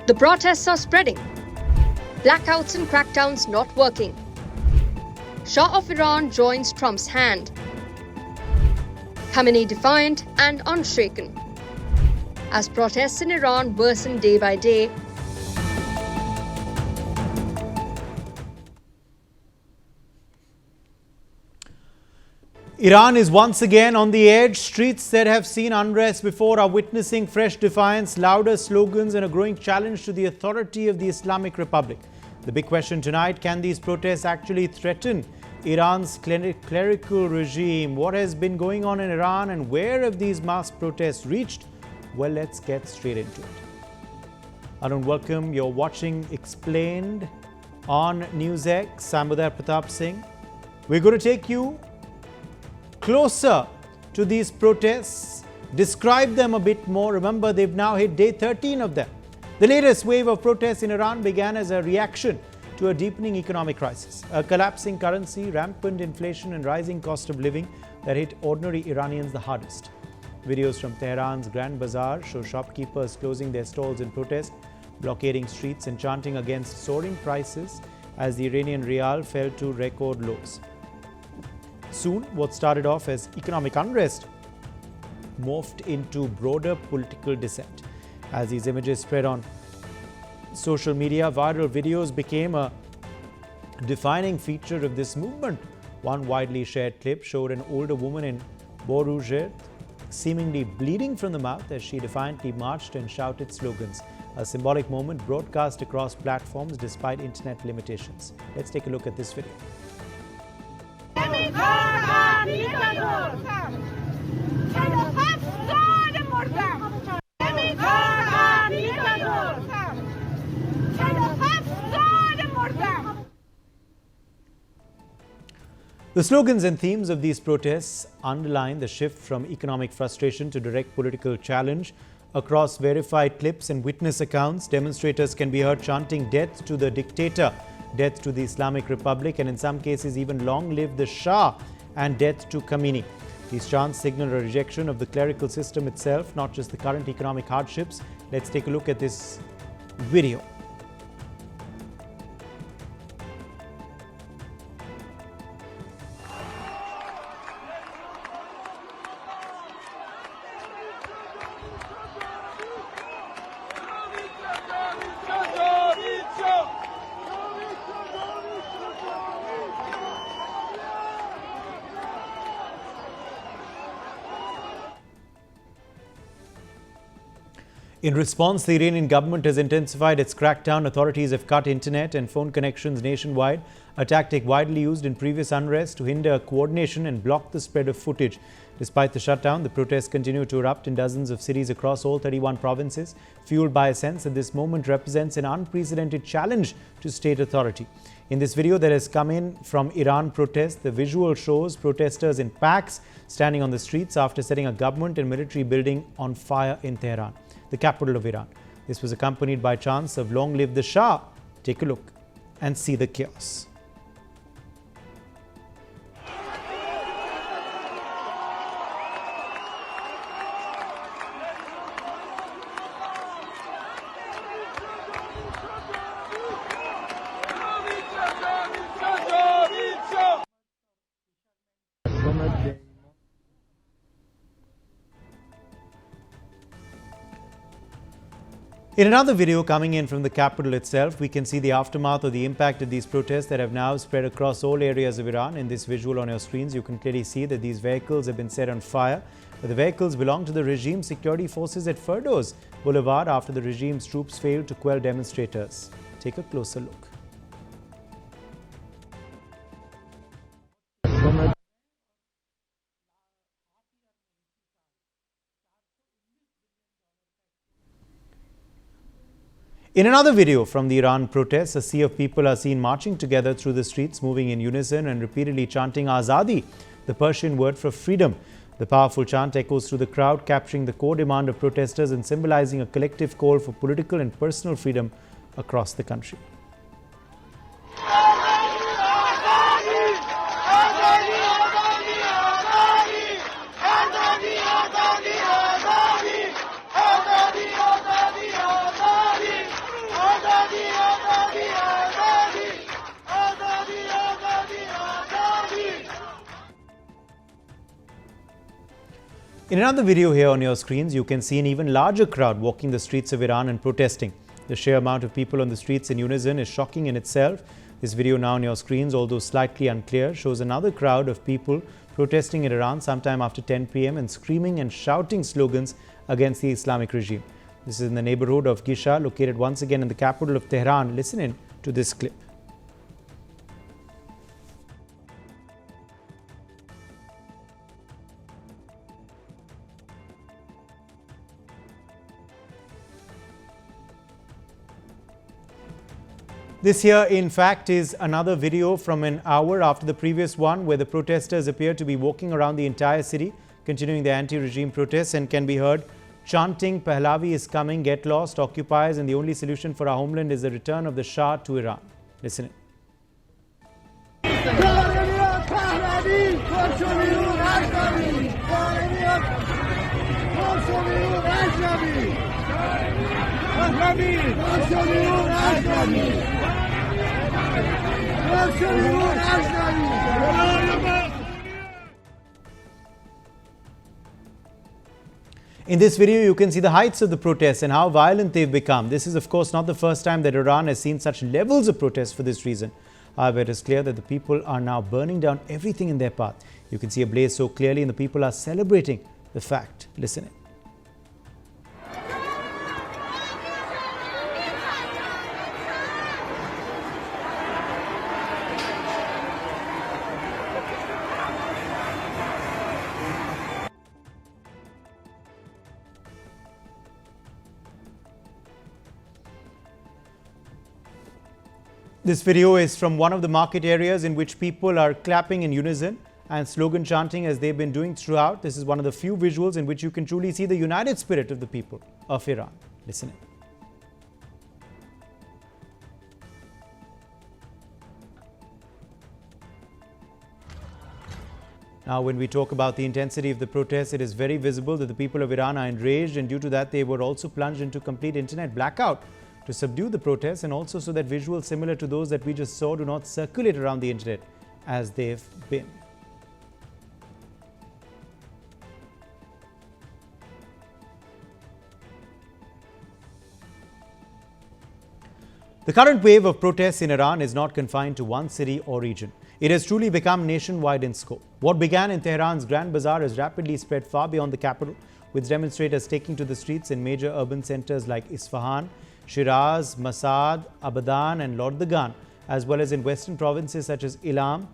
The protests are spreading. Blackouts and crackdowns not working. Shah of Iran joins Trump's hand. Khamenei defiant and unshaken. As protests in Iran worsen day by day, Iran is once again on the edge. Streets that have seen unrest before are witnessing fresh defiance, louder slogans and a growing challenge to the authority of the Islamic Republic. The big question tonight, can these protests actually threaten Iran's clerical regime? What has been going on in Iran and where have these mass protests reached? Well, let's get straight into it. Arun, welcome. You're watching Explained on NewsX. I'm Uday Pratap Singh. We're going to take you closer to these protests, describe them a bit more. Remember, they've now hit day 13 of them. The latest wave of protests in Iran began as a reaction to a deepening economic crisis, a collapsing currency, rampant inflation and rising cost of living that hit ordinary Iranians the hardest. Videos from Tehran's Grand Bazaar show shopkeepers closing their stalls in protest, blockading streets and chanting against soaring prices as the Iranian rial fell to record lows. Soon, what started off as economic unrest morphed into broader political dissent. As these images spread on social media, viral videos became a defining feature of this movement. One widely shared clip showed an older woman in Borouge seemingly bleeding from the mouth as she defiantly marched and shouted slogans. A symbolic moment broadcast across platforms despite internet limitations. Let's take a look at this video. The slogans and themes of these protests underline the shift from economic frustration to direct political challenge. Across verified clips and witness accounts, demonstrators can be heard chanting death to the dictator, death to the Islamic Republic, and in some cases even long live the Shah and death to Khamenei. These chants signal a rejection of the clerical system itself, not just the current economic hardships. Let's take a look at this video. In response, the Iranian government has intensified its crackdown. Authorities have cut internet and phone connections nationwide, a tactic widely used in previous unrest to hinder coordination and block the spread of footage. Despite the shutdown, the protests continue to erupt in dozens of cities across all 31 provinces, fueled by a sense that this moment represents an unprecedented challenge to state authority. In this video that has come in from Iran protests, the visual shows protesters in packs standing on the streets after setting a government and military building on fire in Tehran, the capital of Iran. This was accompanied by chants of "Long live the Shah." Take a look and see the chaos. In another video coming in from the capital itself, we can see the aftermath of the impact of these protests that have now spread across all areas of Iran. In this visual on your screens, you can clearly see that these vehicles have been set on fire. But the vehicles belong to the regime security forces at Firdows Boulevard after the regime's troops failed to quell demonstrators. Take a closer look. In another video from the Iran protests, a sea of people are seen marching together through the streets, moving in unison and repeatedly chanting Azadi, the Persian word for freedom. The powerful chant echoes through the crowd, capturing the core demand of protesters and symbolizing a collective call for political and personal freedom across the country. In another video here on your screens, you can see an even larger crowd walking the streets of Iran and protesting. The sheer amount of people on the streets in unison is shocking in itself. This video now on your screens, although slightly unclear, shows another crowd of people protesting in Iran sometime after 10 p.m. and screaming and shouting slogans against the Islamic regime. This is in the neighborhood of Gisha, located once again in the capital of Tehran. Listen in to this clip. This here, in fact, is another video from an hour after the previous one, where the protesters appear to be walking around the entire city, continuing their anti-regime protests, and can be heard chanting, "Pahlavi is coming, get lost, occupiers, and the only solution for our homeland is the return of the Shah to Iran." Listen in. In this video, you can see the heights of the protests and how violent they've become. This is, of course, not the first time that Iran has seen such levels of protest for this reason. However, it is clear that the people are now burning down everything in their path. You can see a blaze so clearly, and the people are celebrating the fact. Listen in. This video is from one of the market areas in which people are clapping in unison and slogan chanting as they've been doing throughout. This is one of the few visuals in which you can truly see the united spirit of the people of Iran. Listen in. Now, when we talk about the intensity of the protests, it is very visible that the people of Iran are enraged, and due to that, they were also plunged into complete internet blackout to subdue the protests, and also so that visuals similar to those that we just saw do not circulate around the internet as they've been. The current wave of protests in Iran is not confined to one city or region. It has truly become nationwide in scope. What began in Tehran's Grand Bazaar has rapidly spread far beyond the capital, with demonstrators taking to the streets in major urban centers like Isfahan, Shiraz, Masad, Abadan and Lordagan, as well as in western provinces such as Ilam,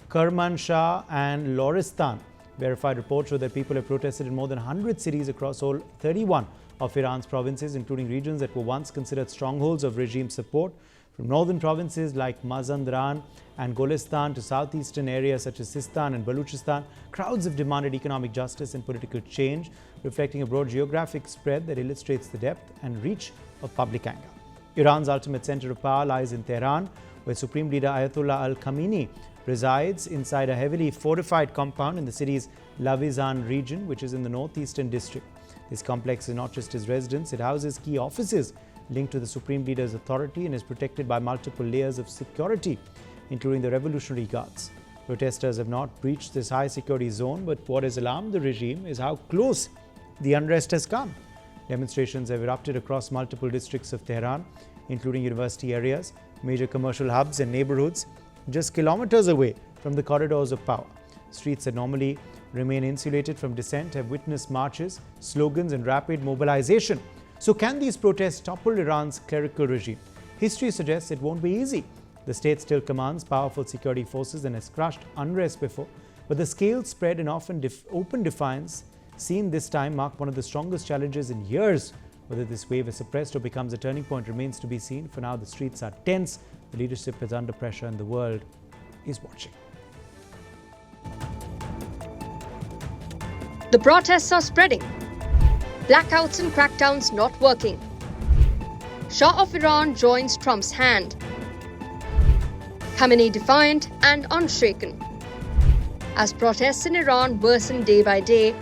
Kermanshah and Loristan. Verified reports show that people have protested in more than 100 cities across all 31 of Iran's provinces, including regions that were once considered strongholds of regime support. From northern provinces like Mazandaran and Golestan to southeastern areas such as Sistan and Baluchistan, crowds have demanded economic justice and political change, reflecting a broad geographic spread that illustrates the depth and reach of public anger. Iran's ultimate center of power lies in Tehran, where Supreme Leader Ayatollah Khamenei resides inside a heavily fortified compound in the city's Lavizan region, which is in the northeastern district. This complex is not just his residence, it houses key offices linked to the Supreme Leader's authority and is protected by multiple layers of security, including the Revolutionary Guards. Protesters have not breached this high security zone, but what has alarmed the regime is how close the unrest has come. Demonstrations have erupted across multiple districts of Tehran, including university areas, major commercial hubs and neighborhoods, just kilometers away from the corridors of power. Streets that normally remain insulated from dissent have witnessed marches, slogans and rapid mobilization. So can these protests topple Iran's clerical regime? History suggests it won't be easy. The state still commands powerful security forces and has crushed unrest before, but the scale, spread and often open defiance seen this time mark one of the strongest challenges in years. Whether this wave is suppressed or becomes a turning point remains to be seen. For now, the streets are tense, the leadership is under pressure, and the world is watching. The protests are spreading. Blackouts and crackdowns not working. Shah of Iran joins Trump's hand. Khamenei defiant and unshaken. As protests in Iran worsen day by day,